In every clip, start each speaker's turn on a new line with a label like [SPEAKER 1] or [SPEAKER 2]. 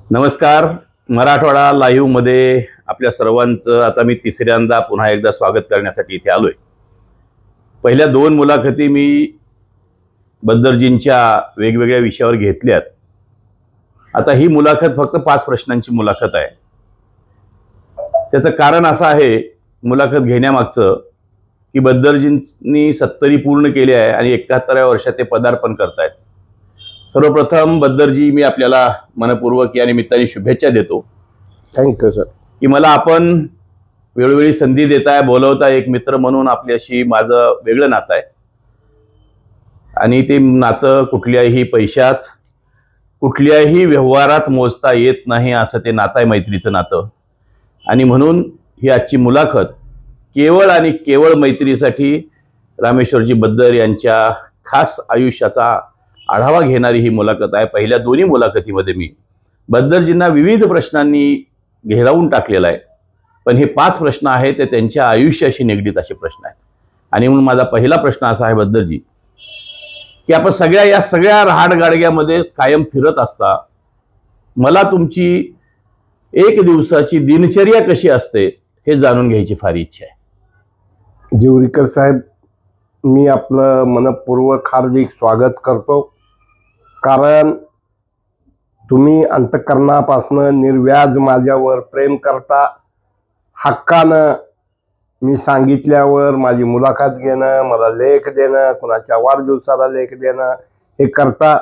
[SPEAKER 1] नमस्कार. मराठवाडा लाईव्ह मध्ये आपल्या सर्वांचं आता मी तिसऱ्यांदा पुन्हा एकदा स्वागत करण्यासाठी इथे आलोय. पहिल्या दोन मुलाखती मी बद्दरजींच्या वेगवेगळ्या विषयावर घेतल्यात. आता ही मुलाखत फक्त 5 प्रश्नांची मुलाखत आहे. त्याचं कारण असं आहे मुलाखत घेण्यामागचं की बद्दरजींनी 70 पूर्ण केले आहे आणि 71व्या वर्षात ते पदार्पण करतायत. सर्वप्रथम बद्दरजी, मी आपल्याला मनपूर्वक या निमित्ताने शुभेच्छा देतो.
[SPEAKER 2] Thank you sir.
[SPEAKER 1] की मला आपण वेळोवेळी संधी देताय, बोलवताय. एक मित्र म्हणून आपल्याशी माझं वेगळं नातं आहे आणि ते नातं कुठल्याही पैशात, कुठल्याही व्यवहारात मोजता येत नाही असं ते नातं आहे, मैत्रीचं नातं. आणि म्हणून ही आजची मुलाखत केवळ आणि केवळ मैत्रीसाठी रामेश्वरजी बद्दर यांच्या खास आयुष्याचा आढावा घेणारी ही मुलाखत आहे. पहिल्या दोन्ही मुलाखतीमध्ये मी बद्दरजींना विविध प्रश्नांनी घेरावून टाकलेला आहे, पण हे 5 प्रश्न आहेत ते त्यांच्या आयुष्याशी निगडीत असे प्रश्न आहेत. आणि म्हणून माझा पहिला प्रश्न असा आहे बद्दरजी, की आपण या सगळ्या रहाटगाडग्यामध्ये कायम फिरत असता. मला तुमची एक दिवसाची दिनचर्या कशी असते हे जाणून घ्यायची फार इच्छा आहे.
[SPEAKER 2] जिवरीकर साहेब, मी आपलं मनपूर्वक हार्दिक स्वागत करतो. कारण तुम्ही अंतःकरणापासनं निर्व्याज माझ्यावर प्रेम करता. हक्कानं मी सांगितल्यावर माझी मुलाखत घेणं, मला लेख देणं, कुणाच्या वाढदिवसाला लेख देणं हे करता.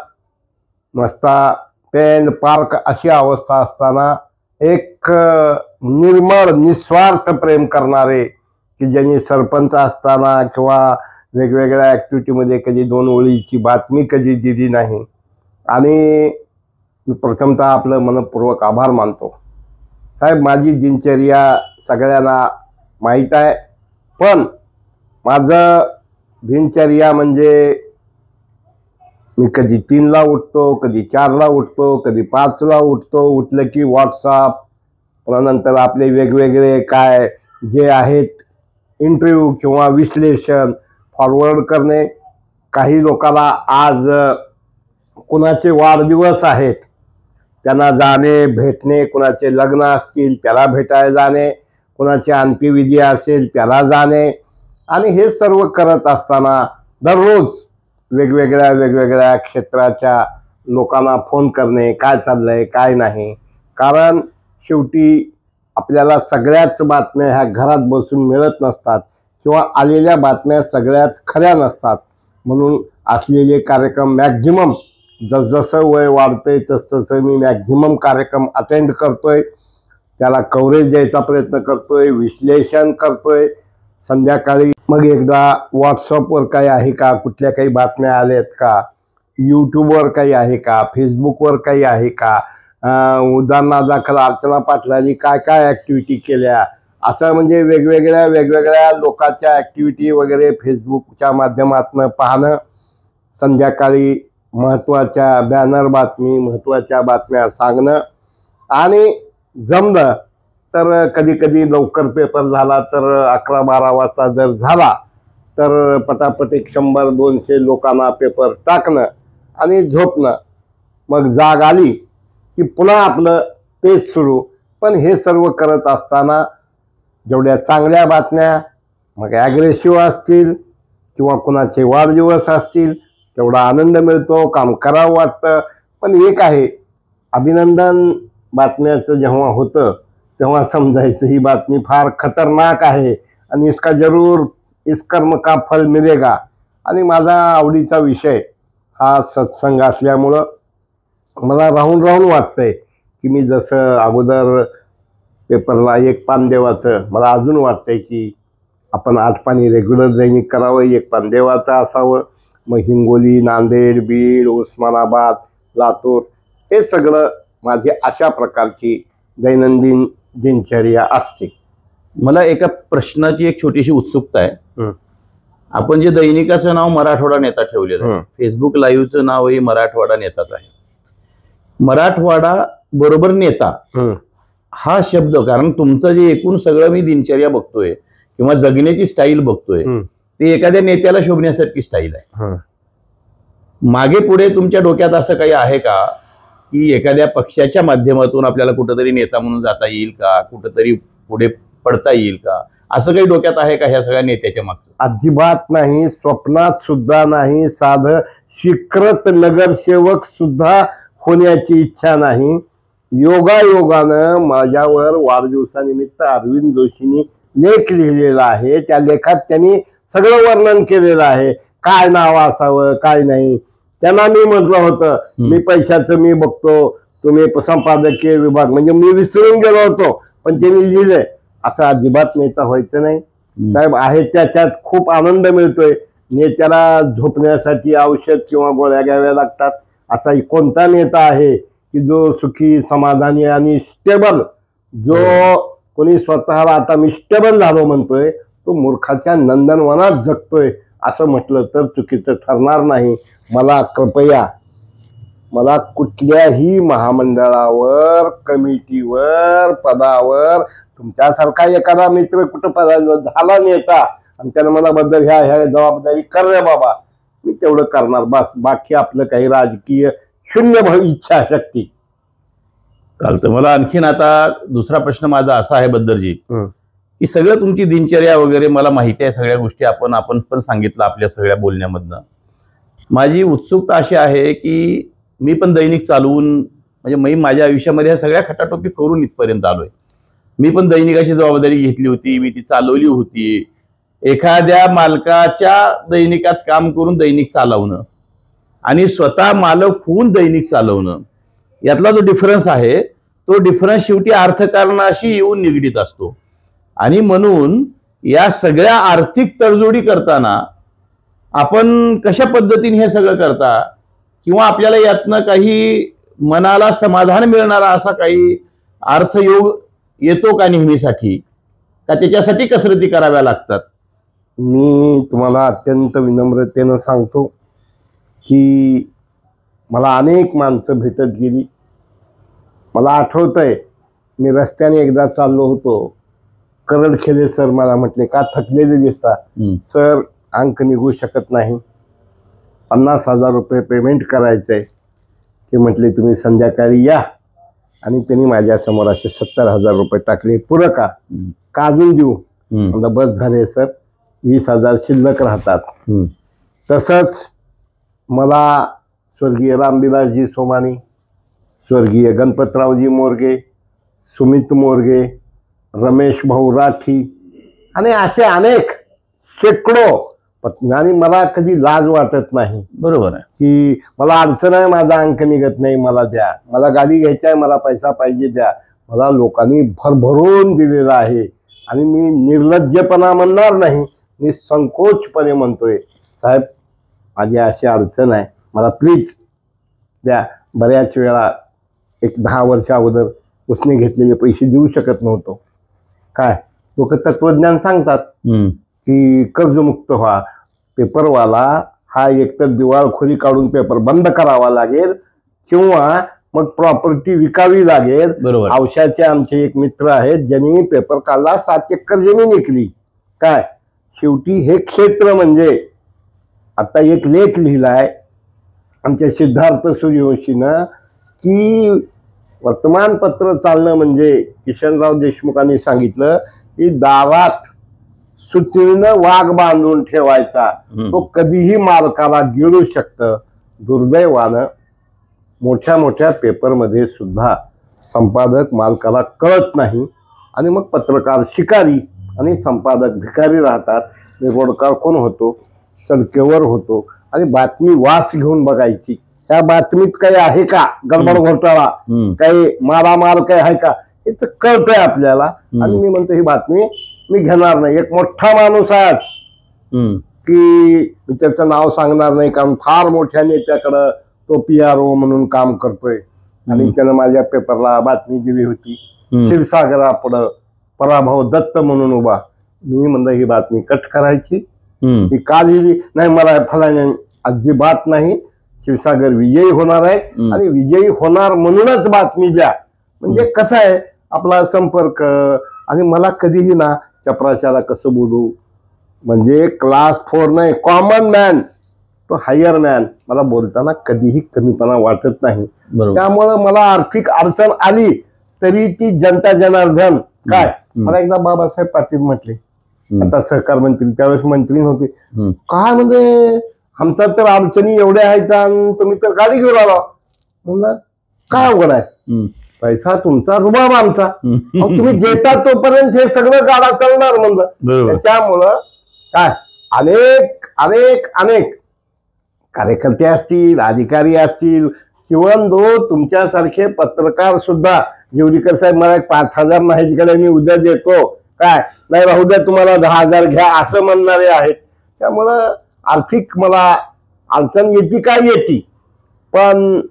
[SPEAKER 2] नसता पेन पार्क अशी अवस्था असताना एक निर्मळ निस्वार्थ प्रेम करणारे, की ज्यांनी सरपंच असताना किंवा वेगवेगळ्या ॲक्टिव्हिटीमध्ये कधी 2 ओळीची बातमी कधी दिली नाही. आणि मी प्रथमतः आपलं मनपूर्वक आभार मानतो. साहेब, माझी दिनचर्या सगळ्यांना माहीत आहे, पण माझं दिनचर्या म्हणजे मी कधी 3ला उठतो, कधी 4ला उठतो, कधी 5ला उठतो. उठलं की व्हॉट्सअप, नंतर आपले वेगवेगळे काय जे आहेत इंटरव्ह्यू किंवा विश्लेषण फॉरवर्ड करणे. काही लोकांना आज कुणाचे वाढदिवस आहेत त्यांना जाणे, भेटणे, कुणाचे लग्न असतील त्याला भेटायला जाणे, कुणाचे अंत्यविधी असेल त्याला जाणे. आणि हे सर्व करत असताना दररोज वेगवेगळ्या क्षेत्राच्या लोकांना फोन करणे, काय चाललंय काय नाही. कारण शेवटी आपल्याला सगळ्याच बातम्या ह्या घरात बसून मिळत नसतात किंवा आलेल्या बातम्या सगळ्याच खऱ्या नसतात. म्हणून असलेले कार्यक्रम मॅक्झिमम जसजसं वय वाढतंय तसतसं मी मॅक्झिमम कार्यक्रम अटेंड करतोय, त्याला कव्हरेज द्यायचा प्रयत्न करतोय, विश्लेषण करतोय. संध्याकाळी मग एकदा व्हॉट्सअपवर काही आहे का, कुठल्या काही बातम्या आल्यात का, यूट्यूबवर काही आहे का, फेसबुकवर काही आहे का, उदाहरणादाखल अर्चना पाटलांनी काय काय ॲक्टिव्हिटी केल्या, असं म्हणजे वेगवेगळ्या लोकांच्या ॲक्टिव्हिटी वगैरे फेसबुकच्या माध्यमातून पाहणं. संध्याकाळी महत्त्वाच्या बॅनर बातमी, महत्त्वाच्या बातम्या सांगणं. आणि जमलं तर कधी कधी लवकर पेपर झाला तर 11-12 वाजता जर झाला तर पटापट 100-200 लोकांना पेपर टाकणं आणि झोपणं. मग जाग आली की पुन्हा आपलं तेच सुरू. पण हे सर्व करत असताना जेवढ्या चांगल्या बातम्या, मग ॲग्रेसिव्ह असतील किंवा कुणाचे वाढदिवस असतील, तेवढा आनंद मिळतो, काम करावं वाटतं. पण एक आहे, अभिनंदन बातम्याचं जेव्हा होतं तेव्हा समजायचं ही बातमी फार खतरनाक आहे आणि इसका जरूर इस कर्म का फल मिलेगा. आणि माझा आवडीचा विषय हा सत्संग असल्यामुळं मला राहून वाटतंय की मी जसं अगोदर पेपरला 1 पान देवाचं, मला अजून वाटतंय की आपण 8 पानी रेग्युलर दैनिक करावं, 1 पान देवाचं असावं. मग हिंगोली, नांदेड, बीड, उस्मानाबाद, लातूर हे सगळं माझी अशा प्रकारची दैनंदिन दिनचर्या असते.
[SPEAKER 1] मला एका प्रश्नाची एक छोटीशी उत्सुकता आहे. आपण जे दैनिकाचं नाव मराठवाडा नेता ठेवलेलं आहे, फेसबुक लाईव्हचं नावही मराठवाडा नेताच आहे. मराठवाडा बरोबर नेता हा शब्द, कारण तुमचं जे एकूण सगळं मी दिनचर्या बघतोय किंवा जगण्याची स्टाईल बघतोय ते एखाद्या नेत्याला शोभण्यासारखी स्टाईल आहे. मागे पुढे तुमच्या डोक्यात असं काही आहे का की एखाद्या पक्षाच्या माध्यमातून आपल्याला कुठंतरी नेता म्हणून जाता येईल का, कुठंतरी पुढे पडता येईल का, असं काही डोक्यात आहे का ह्या सगळ्या नेत्याच्या मागचं?
[SPEAKER 2] अजिबात नाही, स्वप्नात सुद्धा नाही. साधं स्वीकृत नगरसेवक सुद्धा होण्याची इच्छा नाही. योगायोगानं माझ्यावर वाढदिवसानिमित्त अरविंद जोशींनी लेख लिहिलेला आहे. त्या लेखात त्यांनी सगळं वर्णन केलेलं आहे, काय नाव असावं काय नाही. त्यांना मी म्हटलं होतं मी पैशाचं मी बघतो, तुम्ही संपादकीय विभाग, म्हणजे मी विसरून गेलो होतो, पण त्यांनी लिहिलंय. असं अजिबात नेता व्हायचं नाही साहेब. आहे त्याच्यात खूप आनंद मिळतोय. नेत्याला झोपण्यासाठी औषध किंवा गोळ्या घ्याव्या लागतात असा कोणता नेता आहे की जो सुखी समाधानी आणि स्टेबल, जो कोणी स्वतःला आता मी स्टेबल झालो म्हणतोय, तो मूर्खाच्या नंदनवनात जगतोय असं म्हटलं तर चुकीचं ठरणार नाही. मला कृपया मला कुठल्याही महामंडळावर, कमिटीवर, पदावर तुमच्यासारखा एखादा मित्र कुठं पदावर झाला नेता आणि त्यानं मला बद्दल ह्या जबाबदारी कर रे बाबा, मी तेवढं करणार बस. बाकी आपलं काही राजकीय शून्य इच्छा शक्ती.
[SPEAKER 1] चालतं. मला आणखीन आता दुसरा प्रश्न माझा असा आहे बद्दरजी, की सगळं तुमची दिनचर्या वगैरे मला माहिती आहे, सगळ्या गोष्टी आपण पण सांगितलं आपल्या सगळ्या बोलण्यामधनं. माझी उत्सुकता अशी आहे की मी पण दैनिक चालवून, म्हणजे मी माझ्या आयुष्यामध्ये ह्या सगळ्या खटाटोपी करून इथपर्यंत आलोय. मी पण दैनिकाची जबाबदारी घेतली होती, मी ती चालवली होती. एखाद्या मालकाच्या दैनिकात काम करून दैनिक चालवणं आणि स्वतः मालक होऊन दैनिक चालवणं, यातला जो डिफरन्स आहे तो डिफरन्स शेवटी अर्थकारणाशी येऊन निगडीत असतो. आणि म्हणून या सगळ्या आर्थिक तडजोडी करताना आपण कशा पद्धतीने हे सगळं करता, किंवा आपल्याला यातनं काही मनाला समाधान मिळणारा असा काही अर्थयोग येतो का नेहमीसाठी, का त्याच्यासाठी कसरती कराव्या लागतात?
[SPEAKER 2] मी तुम्हाला अत्यंत विनम्रतेनं सांगतो की मला अनेक माणसं भेटत गेली. मला आठवतंय मी रस्त्याने एकदा चाललो होतो, करडखेले सर मला म्हटले का थकलेले दिसता? सर अंक निघू शकत नाही, 50,000 रुपये पेमेंट करायचंय. ते म्हटले तुम्ही संध्याकाळी या. आणि त्यांनी माझ्यासमोर असे 70,000 रुपये टाकले. पुरं का अजून देऊ? म्हणलं बस झाले सर, 20,000 शिल्लक राहतात. तसंच मला स्वर्गीय रामविलासजी सोमानी, स्वर्गीय गणपतरावजी मोरगे, सुमित मोरगे, रमेश भाऊ राठी आणि असे अनेक शेकडो. आणि मला कधी लाज वाटत नाही.
[SPEAKER 1] बरोबर आहे
[SPEAKER 2] की मला अडचण आहे, माझा अंक निघत नाही, मला द्या. मला गाडी घ्यायची आहे, मला पैसा पाहिजे, द्या. मला लोकांनी भरभरून दिलेला आहे. आणि मी निर्लज्जपणा म्हणणार नाही, मी संकोचपणे म्हणतोय साहेब माझी अशी अडचण आहे, मला प्लीज द्या. बऱ्याच वेळा एक 10 वर्ष अगोदर उसने घेतलेले पैसे देऊ शकत नव्हतो. काय लोक तत्वज्ञान सांगतात की कर्जमुक्त व्हा. पेपरवाला हा एकतर दिवाळखोरी काढून पेपर बंद करावा लागेल किंवा मग प्रॉपर्टी विकावी लागेल. औषधाचे आमचे एक मित्र आहेत ज्यांनी पेपर काढला, 7 एकर जमीन विकली. काय शेवटी हे क्षेत्र म्हणजे आता एक लेख लिहिलाय आमच्या सिद्धार्थ सूर्यवंशीनं की वर्तमानपत्र चालणं म्हणजे किशनराव देशमुखांनी सांगितलं की दारात सुतीनं वाघ बांधून ठेवायचा, तो कधीही मालकाला गिळू शकतं. दुर्दैवानं मोठ्या मोठ्या पेपरमध्ये सुद्धा संपादक मालकाला कळत नाही आणि मग पत्रकार शिकारी आणि संपादक भिकारी राहतात. निरोडकार कोण होतो? सडकेवर होतो आणि बातमी वास घेऊन बघायची. त्या बातमीत काही आहे का गडबड घोटाळा, काही मारामार काही आहे का, हे तर कळतंय आपल्याला. आणि मी म्हणतो ही बातमी मी घेणार नाही. एक मोठा माणूस आहे की मी त्याचं नाव सांगणार नाही, कारण फार मोठ्या नेत्याकडं तो PRO म्हणून काम करतोय आणि त्यानं माझ्या पेपरला बातमी दिली होती. क्षीरसागरापुढं पराभव दत्त म्हणून उभा. मी म्हणलं ही बातमी कट करायची. ही का लिहिली? नाही मला फलाने अजिबात नाही. क्षीरसागर विजयी होणार आहे आणि विजयी होणार म्हणूनच बातमी द्या. म्हणजे कसं आहे आपला संपर्क. आणि मला कधीही ना चपराशाला कसं बोलू, म्हणजे क्लास 4 नाही, कॉमन मॅन तो हायर मॅन. मला बोलताना कधीही कमीपणा वाटत नाही.
[SPEAKER 1] बरोबर.
[SPEAKER 2] त्यामुळं मला आर्थिक अडचण आली तरी ती जनता जनार्दन काय. मला एकदा बाबासाहेब पाटील म्हटले, आता सहकार मंत्री, त्यावेळेस मंत्री होते, काय म्हणजे आमचा तर अडचणी एवढ्या आहेत आणि तुम्ही तर गाडी घेऊन आला. म्हणलं काय अवघड आहे, पैसा तुमचा रुबाब आमचा, तुम्ही देता तोपर्यंत हे सगळं गाडा चालणार म्हणलं. त्यामुळं काय अनेक अनेक अनेक कार्यकर्ते असतील, अधिकारी असतील, किंवा तुमच्यासारखे पत्रकार सुद्धा, जेवढीकर साहेब मला 5,000 नाही तिकडे मी उद्या देतो, काय नाही राहू द्या तुम्हाला 10,000 घ्या असं म्हणणारे आहेत. त्यामुळं आर्थिक मला अडचण येते काय येते, पण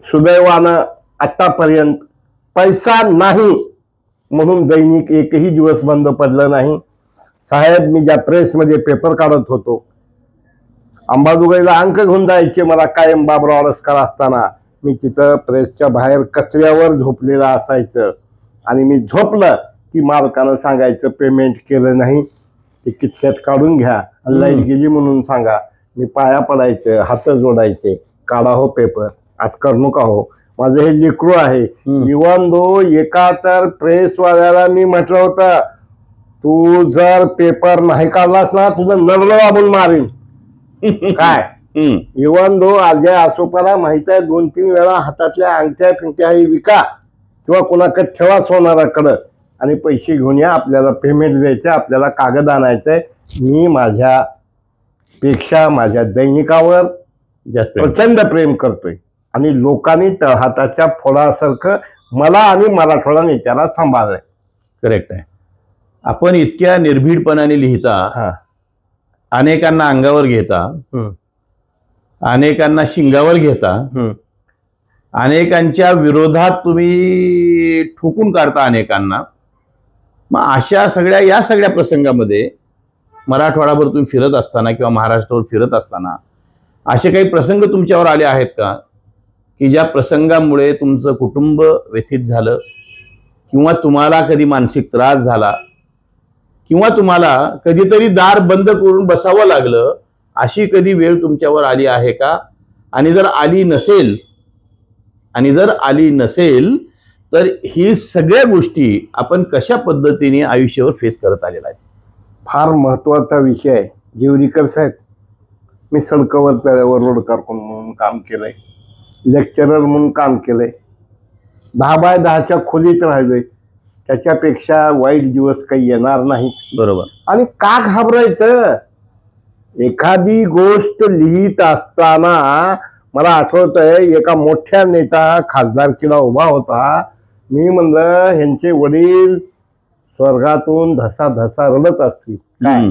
[SPEAKER 2] सुदैवानं आतापर्यंत पैसा नाही म्हणून दैनिक एकही दिवस बंद पडलं नाही. साहेब, मी ज्या प्रेसमध्ये पेपर काढत होतो, अंबाजोगाईला अंक घेऊन जायचे मला कायम बाबराव अडसकर असताना, मी तिथं प्रेसच्या बाहेर कचऱ्यावर झोपलेलं असायचं. आणि मी झोपलं की मालकानं सांगायचं पेमेंट केलं नाही, ते किटकॅट काढून घ्या, लाईट गेली म्हणून सांगा. मी पाया पडायचं, हात जोडायचे, काढा हो पेपर, आज करू नका हो, माझं हे लेकरू आहे. इवन एका तर प्रेसवाल्याला मी म्हटलं होतं, तू जर पेपर नाही काढलास ना तुझं नरलं वाबून मारीन. काय इवन अजय आसोपाला माहित आहे, 2-3 वेळा हातातल्या अंगठ्या फिंगठ्या विका किंवा कोणाकडे ठेवा सोनाराकडं आणि पैसे घेऊन या, आपल्याला पेमेंट द्यायचं, आपल्याला कागद आणायचंय. मी माझ्या पेक्षा माझ्या दैनिकावर प्रचंड प्रेम करतोय आणि लोकांनी तळहाताच्या फोडासारखं मला आणि मराठवाडा नेत्याला सांभाळलंय.
[SPEAKER 1] करेक्ट आहे. आपण इतक्या निर्भीडपणाने लिहिता, अनेकांना अंगावर घेता, अनेकांना शिंगावर घेता, अनेकांच्या विरोधात तुम्ही ठोकून काढता अनेकांना. मग अशा सगळ्या या सगळ्या प्रसंगामध्ये मराठवाडाभर तुम्ही फिरत असताना किंवा महाराष्ट्रावर फिरत असताना असे काही प्रसंग तुमच्यावर आले आहेत का की ज्या प्रसंगामुळे तुमचं कुटुंब व्यथित झालं, किंवा तुम्हाला कधी मानसिक त्रास झाला, किंवा तुम्हाला कधीतरी दार बंद करून बसावं लागलं, अशी कधी वेळ तुमच्यावर आली आहे का? आणि जर आली नसेल तर ही सगळ्या गोष्टी आपण कशा पद्धतीने आयुष्यावर फेस करत आलेला आहे?
[SPEAKER 2] फार महत्वाचा विषय आहे जेवरीकर साहेब. मी सडकवर तळ्यावर रोड कारकून म्हणून काम केलंय, लेक्चरर म्हणून काम केलंय, 10x10च्या खोलीत राहिलोय. त्याच्यापेक्षा वाईट दिवस काही येणार नाही.
[SPEAKER 1] बरोबर.
[SPEAKER 2] आणि का घाबरायचं? एखादी गोष्ट लिहित असताना मला आठवतंय, एका मोठ्या नेता खासदारकीला उभा होता. मी म्हणलं ह्यांचे वडील स्वर्गातून धसा धसा रडत असतील काय.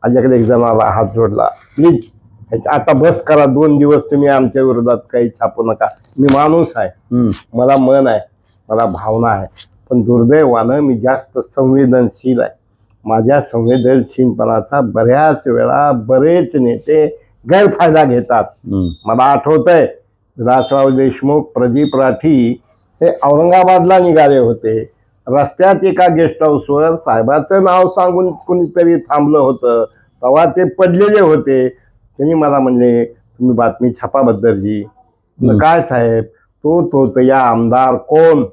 [SPEAKER 2] माझ्याकडे एक जणाला हात जोडला, प्लीज आता बस करा, 2 दिवस तुम्ही आमच्या विरोधात काही छापू नका. मी माणूस आहे, मला मन आहे, मला भावना आहे, पण दुर्दैवानं मी जास्त संवेदनशील आहे. माझ्या संवेदनशीलपणाचा बऱ्याच वेळा बरेच नेते गैरफायदा घेतात. मला आठवतंय विलासराव देशमुख, प्रदीप राठी हे औरंगाबादला निघाले होते. रस्त्यात एका गेस्ट हाऊसवर साहेबाचं नाव सांगून कुणीतरी थांबलं होतं, तेव्हा ते पडलेले होते. त्यांनी मला म्हणले, तुम्ही बातमी छापा बद्दलची. काय साहेब, तो या आमदार कोण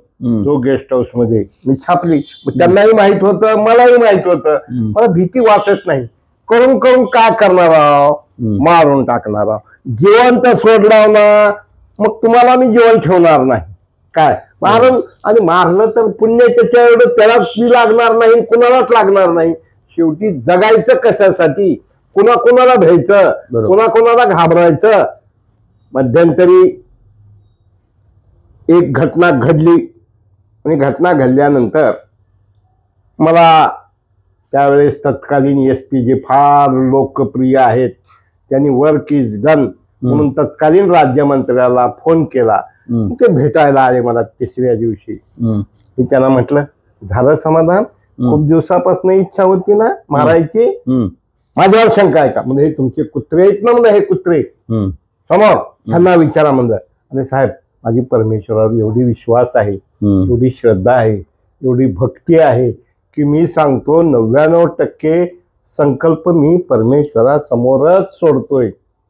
[SPEAKER 2] जो गेस्ट हाऊस मध्ये. मी छापली. त्यांनाही माहित होतं, मलाही माहित होतं. मला भीती वाटत नाही. करून करून काय करणार आहो, मारून टाकणार आहो. जिवंत सोडलाव ना मग तुम्हाला मी जीवन ठेवणार नाही. काय मारून आणि मारलं तर पुण्य त्याच्या एवढं त्याला मी लागणार नाही, कुणालाच लागणार नाही. शेवटी जगायचं कशासाठी, कुणाला भ्यायचं, कुणाला घाबरायचं. मध्यंतरी एक घटना घडली आणि घटना घडल्यानंतर मला त्यावेळेस तत्कालीन SP जे फार लोकप्रिय आहेत, त्यांनी वर्क इज डन म्हणून तत्कालीन राज्यमंत्र्याला फोन केला. ते भेटायला आले मला 3ऱ्या दिवशी. मी त्यांना म्हटलं, झालं समाधान? खूप दिवसापासून इच्छा होती ना मारायची, माझ्यावर शंका आहे का? म्हणजे हे तुमचे कुत्रे आहेत ना, म्हणजे हे कुत्रे समोर, त्यांना विचारा म्हणलं. आणि साहेब, माझी परमेश्वरावर एवढी विश्वास आहे, एवढी श्रद्धा आहे, एवढी भक्ती आहे की मी सांगतो 99% संकल्प मी परमेश्वरासमोरच सोडतोय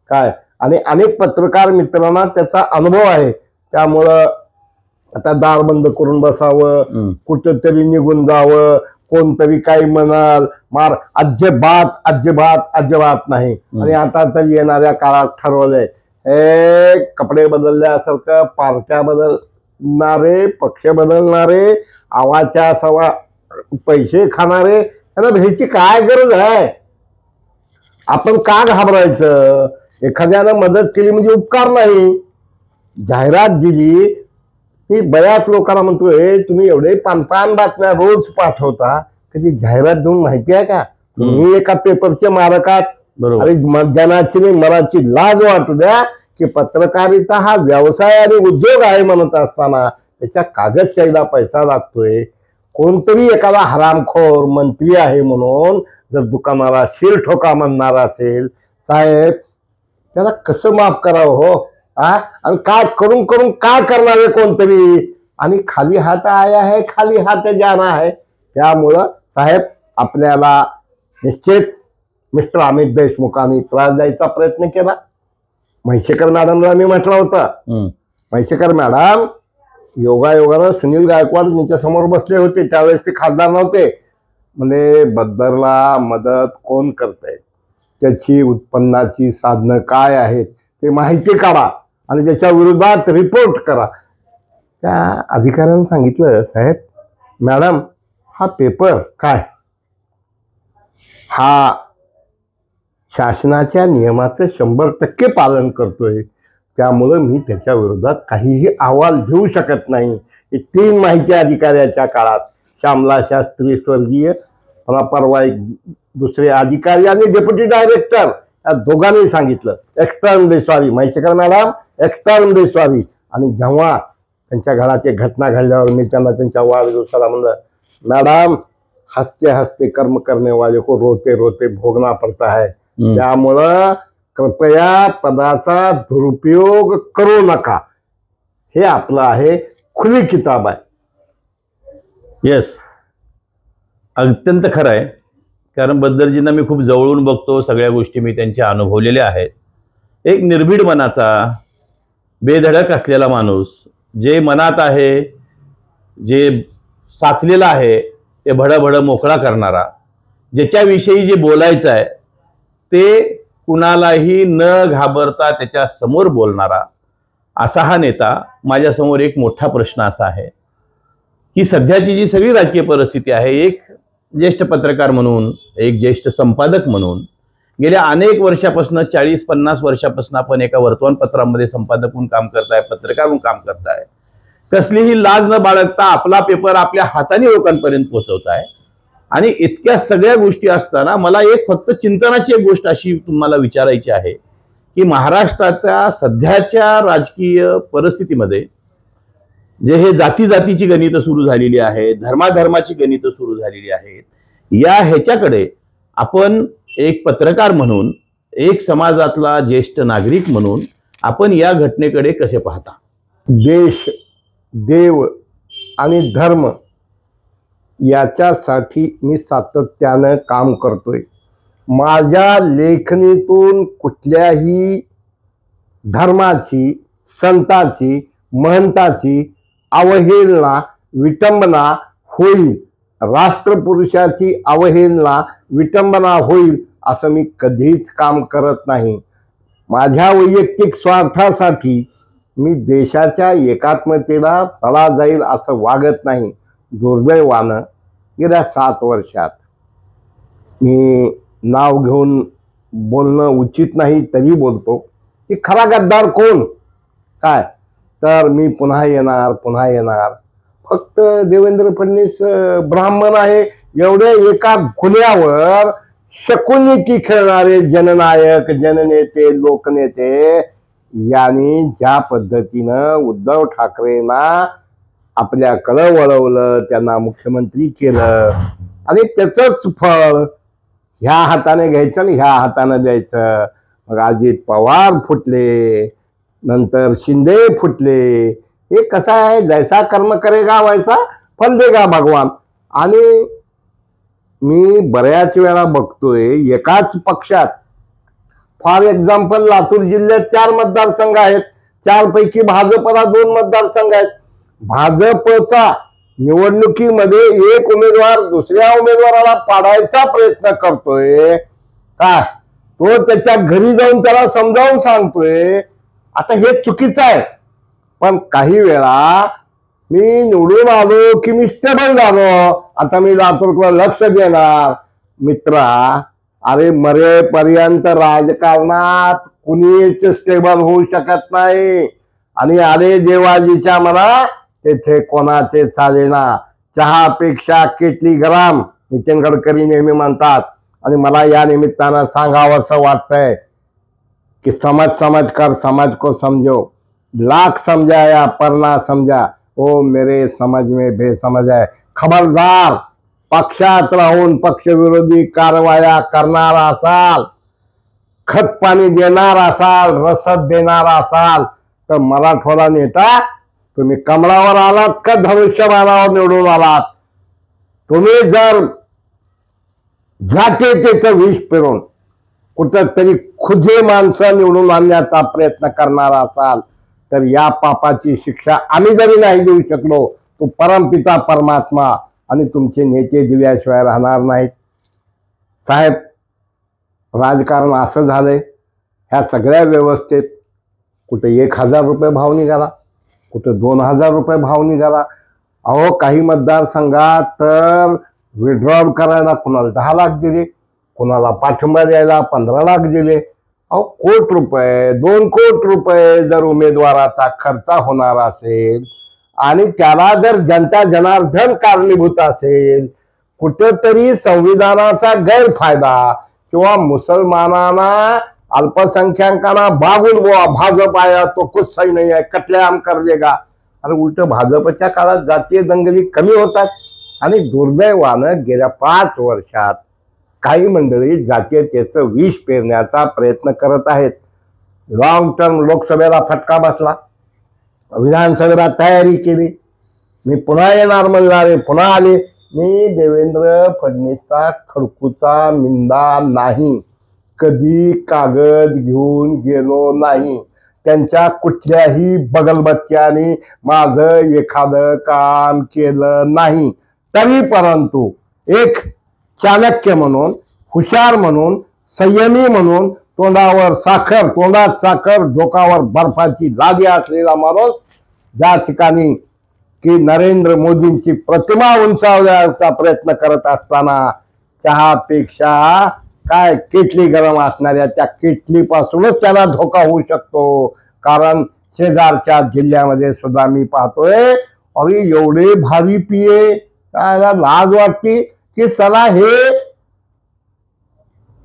[SPEAKER 2] काय. आणि अनेक पत्रकार मित्रांना त्याचा अनुभव आहे. त्यामुळं आता दार बंद करून बसावं, कुठंतरी निघून जावं, कोणतरी काही म्हणाल मार, अजिबात अजिबात अजिबात नाही. आणि आता तर येणाऱ्या काळात ठरवलंय हे कपडे बदलल्यासारखं पार्ट्या बदलणारे, पक्ष बदलणारे, आवाच्या सवा पैसे खाणारे यांना भ्यायची काय गरज आहे. आपण का घाबरायचं. एखाद्यानं मदत केली म्हणजे उपकार नाही. जाहिरात दिली मी बऱ्याच लोकांना म्हणतोय तुम्ही एवढे पान बातम्या रोज पाठवता, कधी जाहिरात देऊन माहिती आहे का. तुम्ही एका पेपरचे मालक आहात. अरे जनाची नाही मनाची लाज वाटू द्या की पत्रकारिता हा व्यवसाय आणि उद्योग आहे म्हणत असताना त्याच्या कागदशाहीला पैसा लागतोय. कोणतरी एखादा हरामखोर मंत्री आहे म्हणून जर दुकानाला शिर ठोका म्हणणार असेल साहेब त्याला कसं माफ करावं हो. आणि काय करून करून काय करणार आहे कोणतरी. आणि खाली हात आया है खाली हात जाना है. त्यामुळं साहेब आपल्याला निश्चित मिस्टर अमित देशमुखांनी त्रास द्यायचा प्रयत्न केला. म्हैसेकर मॅडमला मी म्हटलं होतं म्हैसेकर मॅडम योगायोगानं सुनील गायकवाड यांच्या समोर बसले होते त्यावेळेस ते खासदार नव्हते. म्हणजे बद्दरला मदत कोण करतंय, त्याची उत्पन्नाची साधनं काय आहेत ते माहिती काढा आणि त्याच्या विरोधात रिपोर्ट करा. त्या अधिकाऱ्यानं सांगितलं साहेब मॅडम हा पेपर काय हा शासनाच्या नियमाचं 100% पालन करतोय. त्यामुळं मी त्याच्या विरोधात काहीही अहवाल घेऊ शकत नाही. ही 3 माहिती अधिकाऱ्याच्या काळात श्यामला शास्त्री स्वर्गीय, परवा एक दुसरे अधिकारी आणि डेप्युटी डायरेक्टर या दोघांनी सांगितलं एक्स्ट्रार्मली सॉरी म्हैसेकर मॅडम एक्स्ट्रार्मली सॉरी. आणि जेव्हा त्यांच्या घरात एक घटना घडल्यावर मी त्यांना त्यांच्या वाढदिवसाला म्हणलं मॅडम हसते हसते कर्म करने वाले को रोते रोते भोगना पड़ता है. त्यामुळं कृपया पदाचा दुरुपयोग करू नका. हे आपलं आहे खुली किताब आहे.
[SPEAKER 1] येस अत्यंत खरं आहे. कारण बद्दरजींना मी खूप जवळून बघतो, सगळ्या गोष्टी मी त्यांच्या अनुभवलेल्या आहेत. एक निर्भीड मनाचा बेधडक असलेला माणूस, जे मनात आहे जे साचलेलं आहे ते भडभड मोकळा करणारा, ज्याच्याविषयी जे बोलायचं आहे ते कुणालाही न घाबरता त्याच्या समोर बोलणारा असा हा नेता. माझ्यासमोर एक मोठा प्रश्न असा आहे की सध्याची जी सगळी राजकीय परिस्थिती आहे, एक ज्येष्ठ पत्रकार म्हणून, एक ज्येष्ठ संपादक म्हणून गेल्या अनेक वर्षापासून 40-50 वर्षापासून आपण एका वर्तमानपत्रामध्ये संपादक म्हणून काम करताय, पत्रकार म्हणून काम करताय. कसलीही लाज न बाळगता आपला पेपर आपल्या हाताने लोकांपर्यंत पोहोचवताय. आणि इतक्या सगळ्या गोष्टी असताना मला एक फक्त चिंतनाची एक गोष्ट अशी तुम्हाला विचारायची आहे की महाराष्ट्राच्या सध्याच्या राजकीय परिस्थितीमध्ये जे हे जातीची गणितं सुरू झालेली आहेत, धर्माधर्माची गणितं सुरू झालेली आहेत, या ह्याच्याकडे आपण एक पत्रकार म्हणून, एक समाजातला ज्येष्ठ नागरिक म्हणून आपण या घटनेकडे कसे पाहता.
[SPEAKER 2] देश, देव आणि धर्म याच्यासाठी मी सातत्यानं काम करतोय. माझ्या लेखणीतून कुठल्याही धर्माची, संताची, महंताची अवहेलना, विटंबना होईल, राष्ट्रपुरुषाची अवहेलना, विटंबना होईल असं मी कधीच काम करत नाही. माझ्या वैयक्तिक स्वार्थासाठी मी देशाच्या एकात्मतेला तडा जाईल असं वागत नाही. दुर्दैवानं गेल्या 7 वर्षात मी नाव घेऊन बोलणं उचित नाही तरी बोलतो की खरा गद्दार कोण काय. तर मी पुन्हा येणार. फक्त देवेंद्र फडणवीस ब्राह्मण आहे एवढ्या एका खुल्यावर शकुनिकी खेळणारे जननायक, जननेते, लोकनेते यांनी ज्या पद्धतीनं उद्धव ठाकरेंना आपल्याकडं वळवलं, त्यांना मुख्यमंत्री केलं आणि त्याचंच फळ ह्या हाताने घ्यायचं आणि ह्या हाताने द्यायचं. मग अजित पवार फुटले, नंतर शिंदे फुटले. हे कसं आहे, जैसा कर्म करेगा वैसा फल देगा भगवान. आणि मी बऱ्याच वेळा बघतोय एकाच पक्षात, फॉर एक्झाम्पल लातूर जिल्ह्यात 4 मतदारसंघ आहेत, 4 पैकी भाजपला 2 मतदारसंघ आहेत. भाजपचा निवडणुकीमध्ये एक उमेदवार दुसऱ्या उमेदवाराला पाडायचा प्रयत्न करतोय का, तो त्याच्या घरी जाऊन त्याला समजावून सांगतोय. आता हे चुकीचं आहे. पण काही वेळा मी निवडून आलो की मी स्टेबल झालो, आता मी लातूरकडे लक्ष देणार. मित्रा, अरे मरेपर्यंत राजकारणात कुणीच स्टेबल होऊ शकत नाही. आणि अरे देवाजीच्या मना तेथे कोणाचे चालेना. चहापेक्षा केटली गरम, नितीन गडकरी नेहमी म्हणतात. आणि मला या निमित्तानं सांगावं असं वाटतंय कि समझ कर समाज को समझो, लाख समझाया पर ना समझा, ओ मेरे समझ में बेसमझ है. खबरदार, पक्षात राहून पक्षविरोधी कारवाया करणार असाल, खत पाणी देणार असाल, रसद देणार असाल तर मराठवाडा नेता तुम्ही कमळावर आलात का धनुष्यबाणावर निवडून आलात? तुम्ही जर जातीयतेचं विष पेरून कुठंतरी खुजे माणसं निवडून आणण्याचा प्रयत्न करणार असाल तर या पापाची शिक्षा आम्ही जरी नाही देऊ शकलो, तो परमपिता परमात्मा आणि तुमचे नेते दिल्याशिवाय राहणार नाहीत. साहेब, राजकारण असं झालंय, ह्या सगळ्या व्यवस्थेत कुठे 1000 रुपये भाव निघाला, कुठे 2000 रुपये भाव निघाला. अहो, काही मतदारसंघात तर विड्रॉल करायला कुणाला 10 लाख दिले, कुणाला पाठिंबा द्यायला 15 लाख दिले. अहो, कोट रुपये, 2 कोटी रुपये जर उमेदवाराचा खर्च होणार असेल आणि त्याला जर जनता जनार्दन कारणीभूत असेल, कुठेतरी संविधानाचा गैरफायदा किंवा मुसलमानांना अल्पसंख्याकांना बागुल बुवा भाजप आया तो कुछ सही नहीं है, कत्लेआम कर देगा. अरे उलट भाजपच्या काळात जातीय दंगली कमी होतात. आणि दुर्दैवानं गेल्या 5 वर्षात काही मंडळी जातीयतेचं विष पेरण्याचा प्रयत्न करत आहेत. लॉंग टर्म लोकसभेला फटका बसला, विधानसभेला तयारी केली, मी पुन्हा येणार म्हणणारे पुन्हा आले. मी देवेंद्र फडणवीसचा खडकूचा मिंदा नाही, कधी कागद घेऊन गेलो नाही. त्यांच्या कुठल्याही बगलबत्त्याने माझं एखादं काम केलं नाही. तरी परंतु एक चाणक्य म्हणून, हुशार म्हणून, संयमी म्हणून, तोंडावर साखर, तोंडात साखर, डोकावर बर्फाची लादी असलेला माणूस ज्या ठिकाणी की नरेंद्र मोदींची प्रतिमा उंचावण्याचा प्रयत्न करत असताना चहापेक्षा काय केटली गरम असणाऱ्या त्या केटलीपासूनच त्यांना धोका होऊ शकतो. कारण शेजारच्या जिल्ह्यामध्ये सुद्धा मी पाहतोय, अरे एवढे भारी पिये, त्याला लाज वाटते की चला हे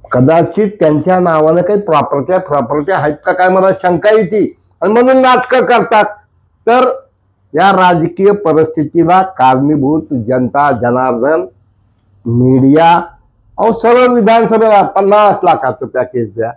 [SPEAKER 2] कदाचित त्यांच्या नावानं काही प्रॉपर्टी आहेत का काय, मला शंका येते. आणि म्हणून नाटकं करतात. तर या राजकीय परिस्थितीला कारणीभूत जनता जनार्दन, मीडिया. अहो, सरळ विधानसभेला 50 लाखाचं पॅकेज द्या.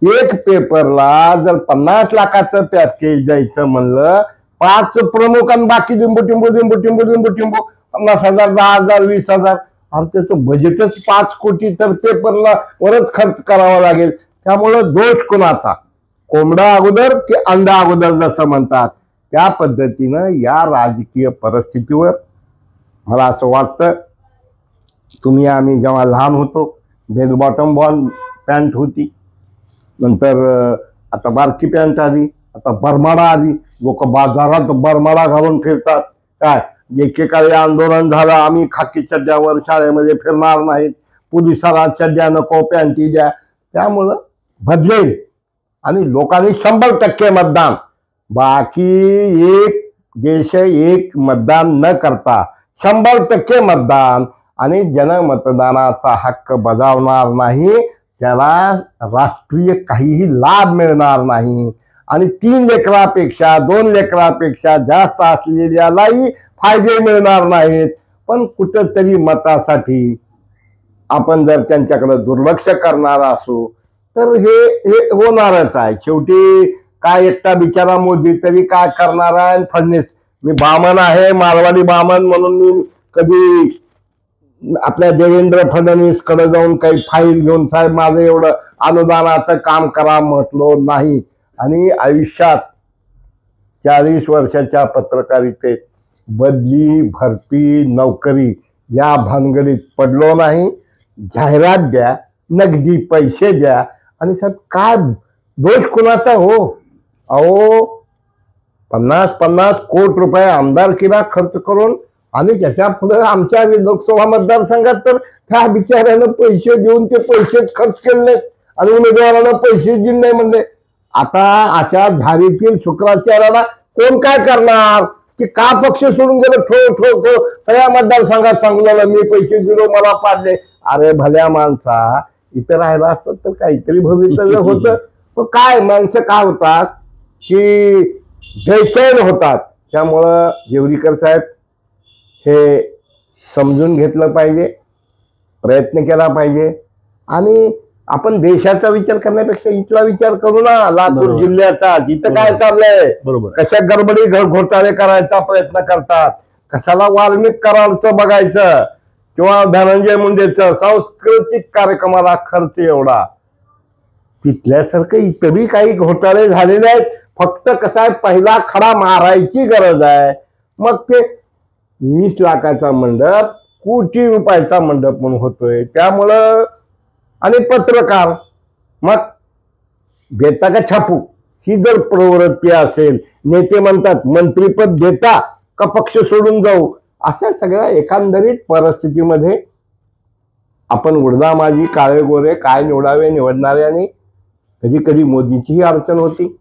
[SPEAKER 2] एक पेपरला जर 50 लाखाचं पॅकेज द्यायचं म्हणलं, 5 प्रमुख आणि बाकी लिंबू टिंबू 50,000, 10,000, 20,000, आणि त्याचं बजेटच 5 कोटी, तर पेपरला वरच खर्च करावा लागेल. त्यामुळं दोष कुणाचा, कोंबडा अगोदर की अंडा अगोदर जसं म्हणतात त्या पद्धतीनं या राजकीय परिस्थितीवर मला असं वाटतं, तुम्ही आम्ही जेव्हा लहान होतो बेल बॉटम बॉल पॅन्ट होती, नंतर आता बारकी पॅन्ट आली, आता बरमाडा आली. लोक बाजारात बरमाडा घालून फिरतात. काय एकेकाळी आंदोलन झालं, आम्ही खाकी चड्ड्यावर शाळेमध्ये फिरणार नाहीत, पोलिसाला चड्ड्या नको पॅन्टी द्या. त्यामुळं बदलेल आणि लोकांनी 100% मतदान, बाकी एक देश एक मतदान न करता 100% मतदान, आणि जनमतदानाचा हक्क बजावणार नाही त्याला राष्ट्रीय काहीही लाभ मिळणार नाही. आणि 3 लेकरापेक्षा 2 लेकरापेक्षा जास्त असलेल्यालाही फायदे मिळणार नाहीत. पण कुठंतरी मतासाठी आपण जर त्यांच्याकडे दुर्लक्ष करणार असू तर हे होणारच आहे. शेवटी काय एकटा बिचारा मोदी तरी काय करणार आहे. फडणवीस, मी बामण आहे, मारवाडी बामण म्हणून मी कधी आपल्या देवेंद्र फडणवीस कडे जाऊन काही फाईल घेऊन साहेब माझं एवढं अनुदानाचं काम करा म्हटलो नाही. आणि आयुष्यात 40 वर्षाच्या पत्रकारितेत बदली भरती नोकरी या भानगडीत पडलो नाही. जाहिरात द्या, नगदी पैसे द्या, आणि साहेब काय दोष कुणाचा हो? अहो 50-50 कोटी रुपये आमदारकीला खर्च करून, आणि त्याच्या पुढे आमच्या लोकसभा मतदारसंघात तर त्या बिचाऱ्यानं पैसे देऊन ते पैसेच खर्च केले आणि उमेदवाराला पैसे दिले नाही म्हणले. आता अशा झारीतील शुक्राचार्याला कोण काय करणार की का पक्ष सोडून गेलं? ठो ठो ठो सगळ्या मतदारसंघात सांगलेलं मी पैसे दिलो मला पाडले. अरे भल्या माणसा, इथं राहिला असतात तर काहीतरी भवितव्य होतं. पण काय माणसं काय होतात की बेचैन होतात. त्यामुळं येवरीकर साहेब हे समजून घेतलं पाहिजे, प्रयत्न केला पाहिजे. आणि आपण देशाचा विचार करण्यापेक्षा इथला विचार करू ना. लातूर जिल्ह्याचा जिथं काय चाललंय,
[SPEAKER 1] बरोबर,
[SPEAKER 2] कशा गडबडी घोटाळे करायचा प्रयत्न करतात, कशाला वाल्मिक करारचं बघायचं किंवा धनंजय मुंडेचं सांस्कृतिक कार्यक्रमाला खर्च एवढा. तिथल्यासारखं इतरही काही घोटाळे झालेले आहेत. फक्त कसं आहे, पहिला खडा मारायची गरज आहे. मग ते 20 लाखाचा मंडप कोटी रुपयाचा मंडप म्हणून होतोय. त्यामुळं आणि पत्रकार मग देता का छापू ही जर प्रवृत्ती असेल, नेते म्हणतात मंत्रीपद देता का पक्ष सोडून जाऊ, अशा सगळ्या एकंदरीत परिस्थितीमध्ये आपण उडदामाजी काळे गोरे काय निवडावे निवडणाऱ्याने कधी कधी मोदींचीही अडचण होती,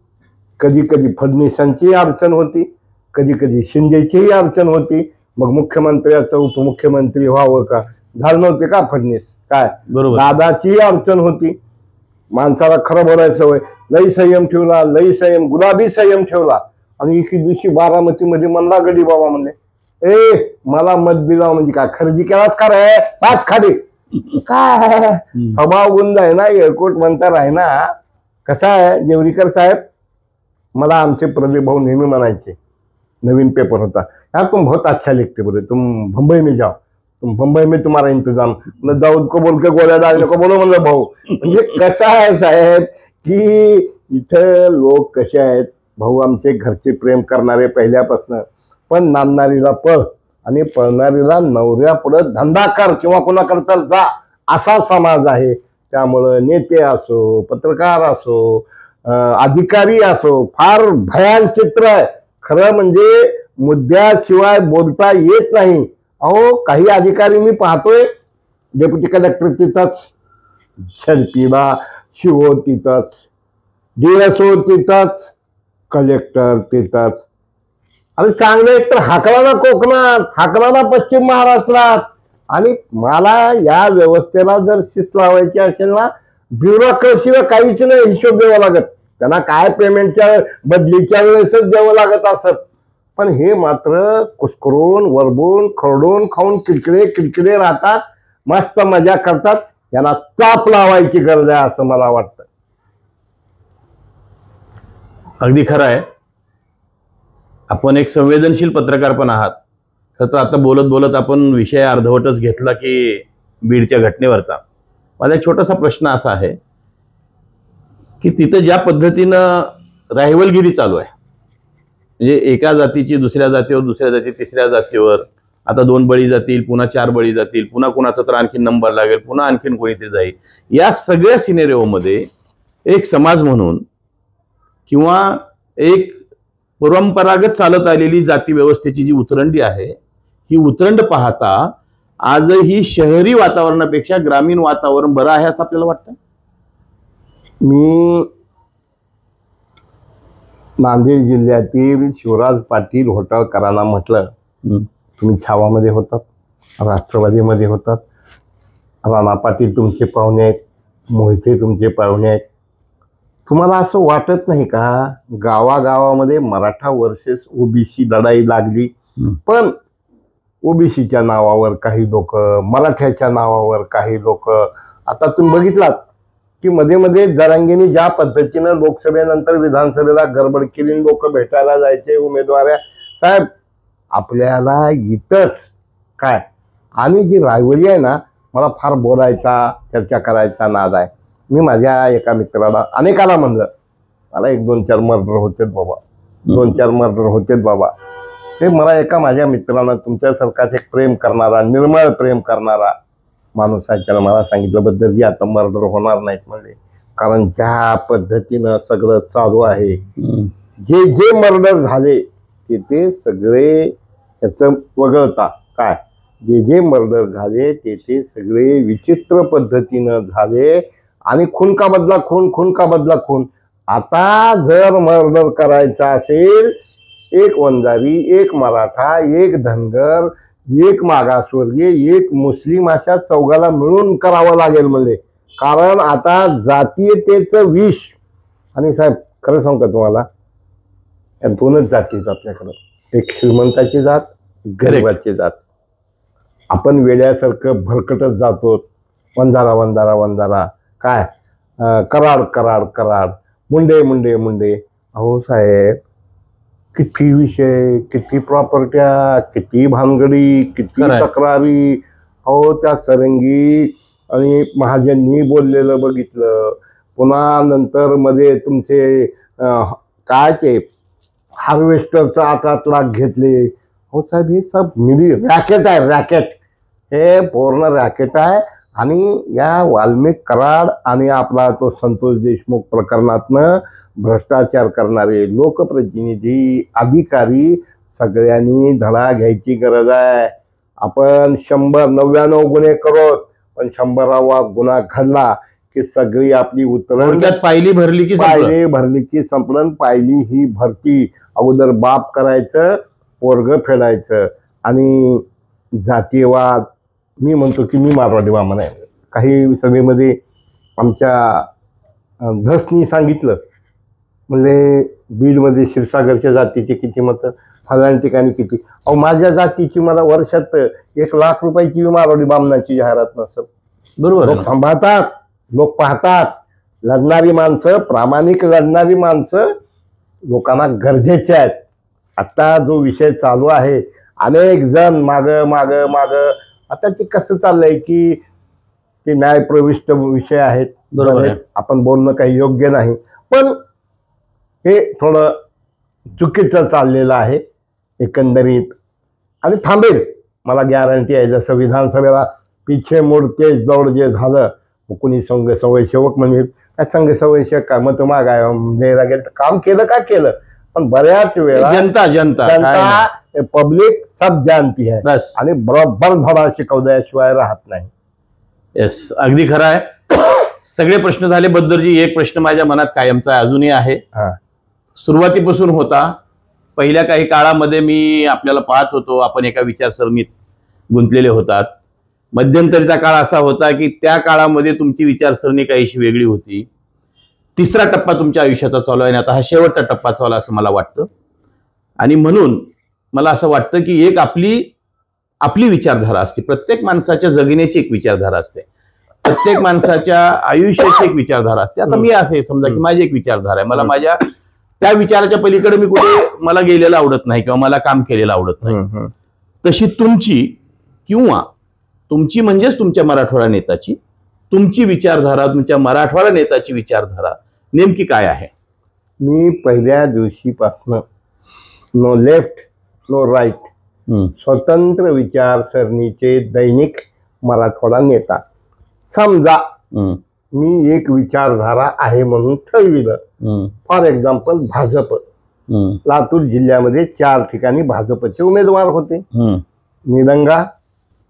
[SPEAKER 2] कधी कधी फडणवीसांचीही अडचण होती, कधी कधी शिंदेचीही अडचण होती. मग मुख्यमंत्र्याचं उपमुख्यमंत्री व्हावं का झालं नव्हते का फडणवीस, काय
[SPEAKER 1] बरोबर,
[SPEAKER 2] दादाचीही अडचण होती. माणसाला खरं बोलायचं सवय, लई संयम ठेवला, लई संयम, गुलाबी संयम ठेवला. आणि एके दिवशी बारामतीमध्ये म्हणला गडी बाबा म्हणले, ए मला मत दिला म्हणजे काय खरेदी केलाच का रे, पाच खाली काय स्वभाव गुंद आहे ना, एअरकोट म्हणता आहे ना. कसा आहे जेवरीकर साहेब, मला आमचे प्रदीप भाऊ नेहमी म्हणायचे, नवीन पेपर होता, यार तुम बहुत अच्छा लिखते बोले, तुम मुंबई में जाओ, तुम मुंबई में तुम्हारा इंतजाम. दाऊद को बोल के गोळ्या डालने को बोलो म्हणलं भाऊ. म्हणजे कसं आहे साहेब की इथं लोक कसे आहेत, भाऊ आमचे घरचे प्रेम करणारे पहिल्यापासून, पण नांदणारीला पळ आणि पळणारीला नवऱ्या पुढे धंदा कर किंवा कोणाकडे तर जा, असा समाज आहे. त्यामुळं नेते असो, पत्रकार असो, अधिकारी असो, फार भयान चित्र आहे. खरं म्हणजे मुद्द्याशिवाय बोलता येत नाही. अहो काही अधिकारी मी पाहतोय, डेप्युटी कलेक्टर तिथंच, झडपीला शिओ तिथंच, DSO तिथंच, कलेक्टर तिथंच. अरे चांगलं एक तर हाकला ना कोकणात, हाकला ना पश्चिम महाराष्ट्रात. आणि मला या व्यवस्थेला जर शिस्त लावायची असेल ना, ब्युरोक्रेसीला काहीच नाही हिशोब द्यावा लागत. त्यांना काय पेमेंटच्या बदलीच्या वेळेसच द्यावं लागत असत. पण हे मात्र कुस्करून वरबून खरडून खाऊन किडकिडे राहतात, मस्त मजा करतात. यांना चाप लावायची गरज आहे असं मला वाटतं.
[SPEAKER 1] अगदी खरं आहे. आपण एक संवेदनशील पत्रकार पण आहात. खरं तर आता बोलत बोलत आपण विषय अर्धवटच घेतला की बीडच्या घटनेवरचा. माझा एक छोटासा प्रश्न असा आहे की तिथं ज्या पद्धतीनं राहिवलगिरी चालू आहे, म्हणजे एका जातीची दुसऱ्या जातीवर, दुसऱ्या जाती तिसऱ्या जातीवर, आता 2 बळी जातील, पुन्हा 4 बळी जातील, पुन्हा कुणाचा तर आणखीन नंबर लागेल, पुन्हा आणखीन कोणीतरी जाईल. या सगळ्या सिनेरिओमध्ये एक समाज म्हणून किंवा एक परंपरागत चालत आलेली जाती व्यवस्थेची जी उतरंडी आहे, ही उतरंड पाहता आजही शहरी वातावरणापेक्षा ग्रामीण वातावरण बरं आहे असं आपल्याला वाटतं.
[SPEAKER 2] मी नांदेड जिल्ह्यातील शिवराज पाटील होटळकरांना म्हटलं, तुम्ही छावामध्ये होतात, राष्ट्रवादीमध्ये होतात, राणा पाटील तुमचे पाहुणे आहेत, मोहिते तुमचे पाहुणे आहेत, तुम्हाला असं वाटत नाही का गावागावामध्ये मराठा वर्सेस ओबीसी लढाई लागली, पण ओबीसीच्या नावावर काही लोक, मराठ्याच्या नावावर काही लोक. आता तुम्ही बघितलात की मध्ये मध्ये जरांगेंनी ज्या पद्धतीनं लोकसभेनंतर विधानसभेला गडबड केली, लोक भेटायला जायचे उमेदवार. साहेब आपल्याला इथंच काय आणि जी रायवली आहे ना, मला फार बोलायचा चर्चा करायचा नाद आहे. मी माझ्या एका मित्राला अनेकाला म्हणलं, मला 1-2-4 मर्डर होतेच बाबा, 2-4 मर्डर होतेच बाबा. ते मला एका माझ्या मित्रानं, तुमच्यासारखाच एक प्रेम करणारा, निर्मळ प्रेम करणारा माणूस आहे, त्याला मला सांगितलं, बद्दल आता मर्डर होणार नाहीत म्हणले. कारण ज्या पद्धतीनं सगळं चालू आहे, जे जे मर्डर झाले ते सगळे ह्याचं वगळता काय, जे जे मर्डर झाले ते सगळे विचित्र पद्धतीनं झाले. आणि खून का बदला खून, खून का बदला खून. आता जर मर्डर करायचा असेल, एक वंजारी, एक मराठा, एक धनगर, एक मागासवर्गीय, एक मुस्लिम, अशा चौघाला मिळून करावं लागेल म्हणजे. कारण आता जातीयतेचं विष. आणि साहेब खरं सांगू का तुम्हाला, या 2च जाती आहेत आपल्याकडं, एक श्रीमंताची जात, गरिबाची जात. आपण वेड्यासारखं भरकटत जातो, वंजारा वंजारा वंजारा, काय कराड कराड कराड, मुंडे मुंडे मुंडे. अहो साहेब, किती विषय, किती प्रॉपर्ट्या, किती भानगडी, किती तक्रारी. अहो त्या सरंगी आणि महाजननी बोललेलं बघितलं, पुन्हा नंतर मध्ये तुमचे काय ते हार्वेस्टरचं 8-8 लाख घेतले. हो साहेब, हे सब मिली रॅकेट आहे, रॅकेट. हे पूर्ण रॅकेट आहे. आणि या वाल्मिक कराड आणि आपला तो संतोष देशमुख प्रकरणातनं भ्रष्टाचार करणारे लोकप्रतिनिधी, अधिकारी सगळ्यांनी धडा घ्यायची गरज आहे. आपण 199 गुन्हे करोत, पण 100वा गुन्हा घडला की सगळी आपली उतरण
[SPEAKER 1] पायली भरली की
[SPEAKER 2] संपलन. पायली ही भरती. अगोदर बाप करायचं, पोरग फेडायचं. आणि जातीयवाद, मी म्हणतो की मी मारवाडी बामण आहे. काही सभेमध्ये आमच्या धसनी सांगितलं, म्हणजे बीडमध्ये क्षीरसागरच्या जातीचे किती मतं, फलाण्या ठिकाणी किती. अहो माझ्या जातीची मला वर्षात 1 लाख रुपयाची मारवाडी बामणाची जाहिरात नसेल. बरोबर, लोक सांभाळतात, लोक पाहतात. लढणारी माणसं, प्रामाणिक लढणारी माणसं लोकांना गरजेचे आहेत. आता जो विषय चालू आहे, अनेक जण माग माग माग, आता ते कसं चाललंय की ते न्यायप्रविष्ट विषय आहेत, बरोबर, आपण बोलणं काही योग्य नाही. पण हे थोडं चुकीचं चाललेलं आहे एकंदरीत. आणि थांबेल, मला गॅरंटी आहे. जसं विधानसभेला पिछे मुडके दौड जे झालं, कुणी संघ सवयसेवक म्हणजे काय, संघ सवयसेवक काय मत मागाय काम केलं का केलं, पण बऱ्याच वेळा जनता पब्लिक सब जानती है आणि बरोबर धडा शिकवल्याशिवाय राहत नाही.
[SPEAKER 1] येस, अगदी खरं आहे. सगळे प्रश्न झाले बद्दरजी. एक प्रश्न माझ्या मनात कायमचा अजूनही आहे, सुरुवातीपासून होता. पहिल्या काही काळामध्ये मी आपल्याला पाहत होतो, आपण एका विचारसरणीत गुंतलेले होतात. मध्यंतरीचा काळ असा होता की त्या काळामध्ये तुमची विचारसरणी काहीशी वेगळी होती. 3रा टप्पा तुमच्या आयुष्याचा चालू आहे आणि आता हा शेवटचा टप्पा चालू आहे असं मला वाटतं. आणि म्हणून मला असं वाटतं की एक आपली विचारधारा असते. प्रत्येक माणसाच्या जगण्याची एक विचारधारा असते, प्रत्येक माणसाच्या आयुष्याची एक विचारधारा असते. आता मी असे समजा की माझी एक विचारधारा आहे, मला माझ्या त्या विचाराच्या पलीकडे मी कुठे मला गेलेलं आवडत नाही किंवा मला काम केलेलं आवडत नाही. तशी तुमची म्हणजेच तुमच्या मराठवाडा नेताची, तुमची विचारधारा, तुमच्या मराठवाडा नेताची विचारधारा नेमकी काय आहे?
[SPEAKER 2] मी पहिल्या दिवशीपासनं नो लेफ्ट नो राईट, स्वतंत्र विचारसरणीचे दैनिक मराठवाडा नेता. समजा मी एक विचारधारा आहे म्हणून ठरविलं. For example Bhajap. लातूर जिल्ह्यामध्ये 4 ठिकाणी भाजपचे उमेदवार होते, निलंगा,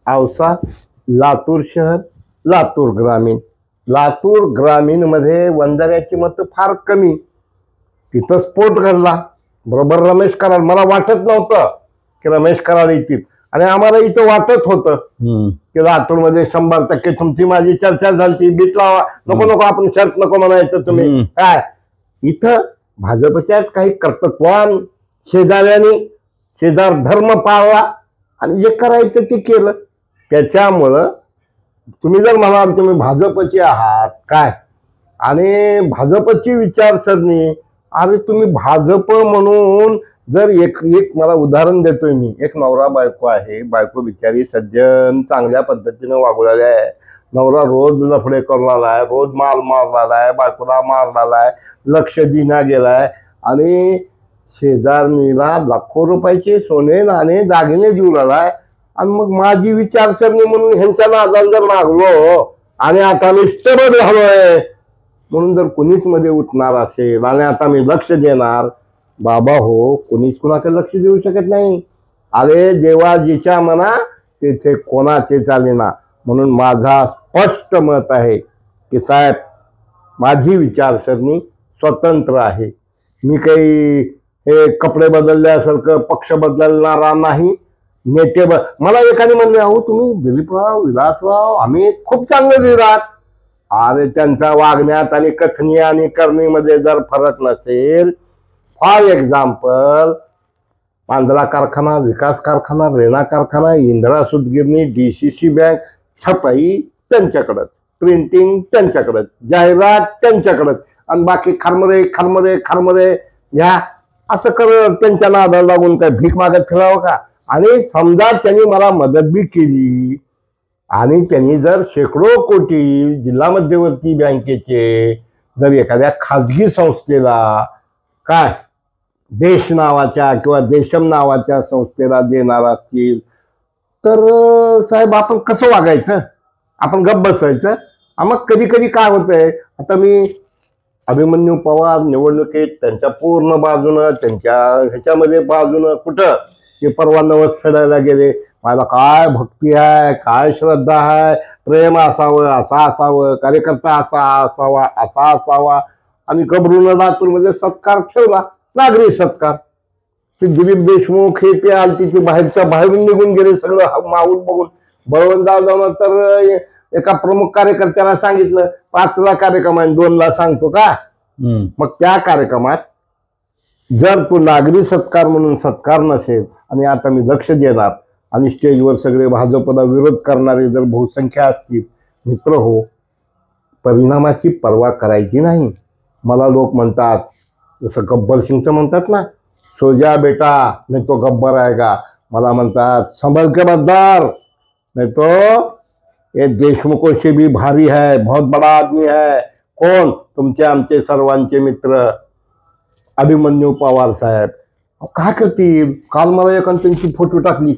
[SPEAKER 2] औसा, लातूर शहर, लातूर ग्रामीण. लातूर ग्रामीण मध्ये वंजाऱ्याची मतं फार कमी. तिथं स्फोट घडला. बरोबर रमेश कराड, मला वाटत नव्हतं की रमेश कराड येतील, आणि आम्हाला इथं वाटत होतं की लातूरमध्ये 100% तुमची माझी चर्चा झाली. बीट लावा, नको आपण शर्ट नको म्हणायचं तुम्ही काय. इथं भाजपच्याच काही कर्तृत्वान शेजाऱ्यांनी शेजार धर्म पाळला आणि जे करायचं ते केलं. त्याच्यामुळं तुम्ही जर म्हणाल तुम्ही भाजपचे आहात काय आणि भाजपची विचारसरणी, अरे तुम्ही भाजप म्हणून जर एक एक मला उदाहरण देतोय मी, एक नवरा बायको आहे, बायको बिचारी सज्जन चांगल्या पद्धतीनं वागलेली आहे, नवरा रोज लफडे करून आलाय, रोज माल मारलाय, बायकोला मारलाय, लक्ष दिना गेलाय आणि शेजारणीला लाखो रुपयाचे सोने नाणे दागिने देऊ लागलाय आणि मग माझी विचारसरणी म्हणून ह्यांच्या नादाला जर लागलो आणि आता मी स्टेबल झालोय म्हणून जर कोणीच मध्ये उठणार असेल आणि आता मी लक्ष देणार, बाबा हो कोणीच कुणाकडे लक्ष देऊ शकत नाही. अरे देवा जिच्या मना तेथे कोणाचे चालेना. म्हणून माझा स्पष्ट मत आहे की साहेब माझी विचारसरणी स्वतंत्र आहे. मी काही हे कपडे बदलल्यासारखं पक्ष बदलणारा नाही. नेते मला एकाने म्हणले अहो तुम्ही दिलीपराव विलासराव आम्ही खूप चांगले लिहिलात. अरे त्यांच्या वागण्यात आणि कथनी आणि करणीमध्ये जर फरक नसेल, फॉर एक्झाम्पल पांढरा कारखाना, विकास कारखाना, रेणा कारखाना, इंदिरा सूतगिरणी, DCC बँक, छपाई त्यांच्याकडंच, प्रिंटिंग त्यांच्याकडंच, जाहिरात त्यांच्याकडंच आणि बाकी खरमरे खरमरे खरमरे ह्या असं कर त्यांच्या नादाला लागून काय भीक मागत फिरावं का. आणि समजा त्यांनी मला मदत बी केली आणि त्यांनी जर शेकडो कोटी जिल्हा मध्यवर्ती बँकेचे जर एखाद्या खाजगी संस्थेला काय देश नावाच्या किंवा देशम नावाच्या संस्थेला देणार असतील तर साहेब आपण कसं वागायचं, आपण गप्प बसायचं. मग कधी कधी काय होतंय, आता मी अभिमन्यू पवार निवडणुकीत त्यांच्या पूर्ण बाजूनं त्यांच्या ह्याच्यामध्ये बाजूनं कुठं ते परवा नवस फेडायला गेले. माझा काय भक्ती आहे, काय श्रद्धा आहे, प्रेम असावं असं असावं, कार्यकर्ता असा असावा असा असावा आणि गबरून लातूरमध्ये सत्कार ठेवला, नागरी सत्कार. ते दिलीप देशमुख हे ते आलती ते बाहेरच्या बाहेरून निघून गेले सगळं माऊल बघून. बळवंतराव जाऊन तर एका प्रमुख कार्यकर्त्याला सांगितलं 5ला कार्यक्रम आहे 2ला सांगतो का. मग त्या कार्यक्रमात जर तो नागरी सत्कार म्हणून सत्कार नसेल आणि आता मी लक्ष देणार आणि स्टेजवर सगळे भाजपला विरोध करणारे जर बहुसंख्या असतील, मित्र हो परिणामाची पर्वा करायची नाही. मला लोक म्हणतात जसं गब्बर सिंगचं म्हणतात ना, सोजा बेटा नाही तो गब्बर आहे का. मला म्हणतात संभल के बद्दार नहीं तो ये देशमुखों से भी भारी है, बहुत बड़ा आदमी है. कोण, तुमचे आमचे सर्वांचे मित्र अभिमन्यू पवार साहेब. काय करतील, काल मला एकाने त्यांची फोटो टाकली,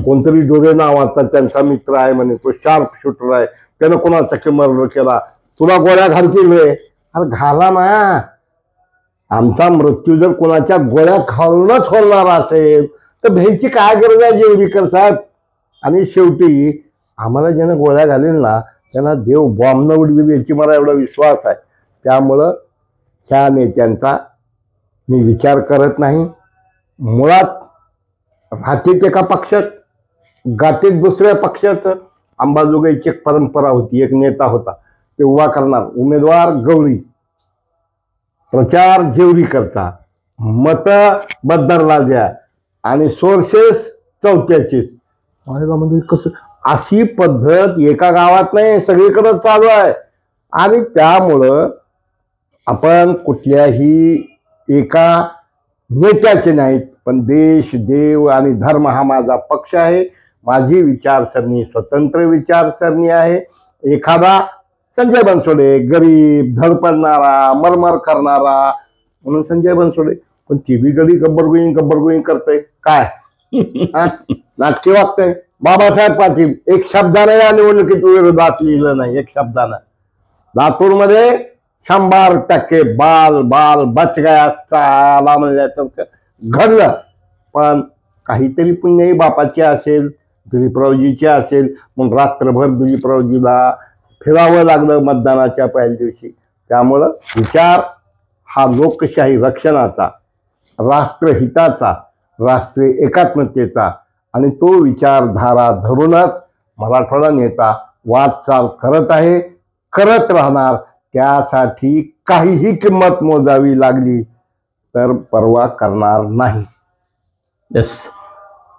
[SPEAKER 2] कोणतरी डोरे नावाचा त्यांचा मित्र आहे म्हणे, तो शार्प शूटर आहे, त्यानं कोणाचा मर्डर केला, तुला गोळ्या घालतील रे. अरे घाला ना, आमचा मृत्यू जर कोणाच्या गोळ्या खाऊनच होणार असेल तर भ्यायची काय गरज आहे जेवढीकर साहेब. आणि शेवटी आम्हाला ज्यानं गोळ्या घालेल ना त्यांना देव बॉम्ब न उडवेल याची मला एवढा विश्वास आहे. त्यामुळं ह्या नेत्यांचा मी विचार करत नाही. मुळात राहतेत एका पक्षात, गातेत दुसऱ्या पक्षाचं. अंबाजोगाईची एक परंपरा होती, एक नेता होता ते उभा करणार उमेदवार गवळी, प्रचार जेवरीकरचा, मत बद्दरला द्या आणि सोर्सेस चौथ्याचे. म्हणजे कसं अशी पद्धत एका गावात नाही सगळीकडे चालू आहे. आणि त्यामुळं आपण कुठल्याही एका नेत्याचे नाहीत, पण देश देव आणि धर्म हा माझा पक्ष आहे. माझी विचारसरणी स्वतंत्र विचारसरणी आहे. एखादा संजय बनसोडे गरीब धडपडणारा मरमर करणारा म्हणून संजय बनसोडे, पण ती बी गडी गब्बर गोईंग करतय काय नाटके वागतय. बाबासाहेब पाटील एक शब्दाने या निवडणुकीत विरोधात लिहिलं नाही, एक शब्दानं. लातूरमध्ये 100% बाल बाल बच गया चाला म्हणल्यासारखं घडलं. पण काहीतरी पुण्याही बापाची असेल, दिलीपरावजीची असेल, मग रात्रभर दिलीपरावजीला फिरावं लागलं मतदानाच्या पहिल्या दिवशी. त्यामुळं विचार हा लोकशाही रक्षणाचा, राष्ट्रहिताचा, राष्ट्रीय एकात्मतेचा आणि तो विचारधारा धरूनच मराठवाडा नेता वाटचाल करत आहे, करत राहणार. त्यासाठी काहीही किंमत मोजावी लागली तर पर्वा करणार नाही.
[SPEAKER 1] यस,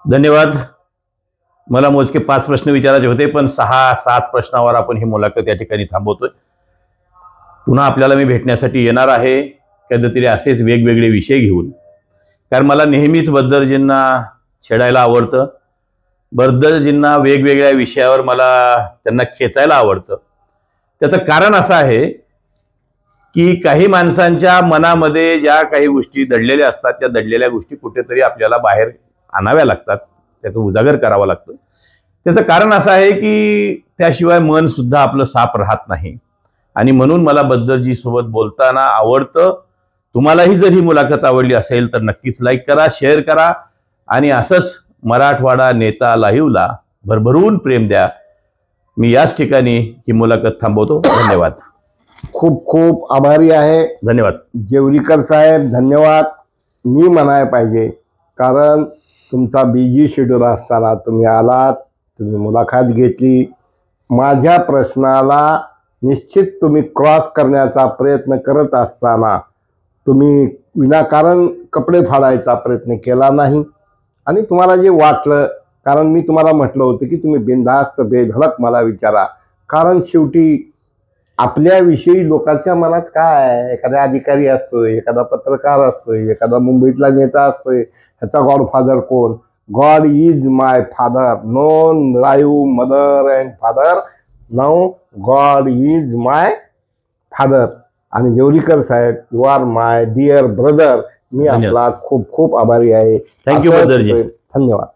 [SPEAKER 1] धन्यवाद. मला मोजके 5 प्रश्न विचारायचे होते, पण 6-7 प्रश्नावर आपण ही मुलाखत या ठिकाणी थांबवतोय. पुन्हा आपल्याला मी भेटण्यासाठी येणार आहे, कधीतरी असेच वेगवेगळे विषय घेऊन. कारण मला नेहमीच बद्दरजींना छेडायला आवडतं. बद्दरजींना वेगवेगळ्या विषयावर मला त्यांना खेचायला आवडतं. त्याचं कारण असं आहे की काही माणसांच्या मनामध्ये ज्या काही गोष्टी दडलेल्या असतात, त्या दडलेल्या गोष्टी कुठेतरी आपल्याला बाहेर आणाव्या लागतात, त्याचं उजागर करावं लागतं. त्याचं कारण असं आहे की त्याशिवाय मन सुद्धा आपलं साफ राहत नाही. आणि म्हणून मला बद्दरजी सोबत बोलताना आवडतं. तुम्हालाही जर ही मुलाखत आवडली असेल तर नक्कीच लाईक करा, शेअर करा आणि असंच मराठवाडा नेता लाईव्हला भरभरून प्रेम द्या. मी याच ठिकाणी ही मुलाखत थांबवतो. धन्यवाद.
[SPEAKER 2] खूप खूप आभारी आहे.
[SPEAKER 1] धन्यवाद
[SPEAKER 2] जेवरीकर साहेब, धन्यवाद मी म्हणाय पाहिजे, कारण तुमचा बिझी शेड्यूल असताना तुम्ही आलात, तुम्ही मुलाखत घेतली. माझ्या प्रश्नाला निश्चित तुम्ही क्रॉस करण्याचा प्रयत्न करत असताना तुम्ही विनाकारण कपडे फाडायचा प्रयत्न केला नाही. आणि तुम्हाला जे वाटलं, कारण मी तुम्हाला म्हटलं होतं की तुम्ही बिनधास्त बेधडक मला विचारा, कारण शेवटी आपल्याविषयी लोकांच्या मनात काय आहे, एखादा अधिकारी असतोय, एखादा पत्रकार असतोय, एखादा मुंबईतला नेता असतोय, ह्याचा गॉडफादर कोण? God is my father, no live mother and father, now God is my father. आणि जेवरीकर साहेब, you are my dear brother. मी आपला खूप खूप आभारी आहे.
[SPEAKER 1] थँक्यू बद्दरजी.
[SPEAKER 2] धन्यवाद.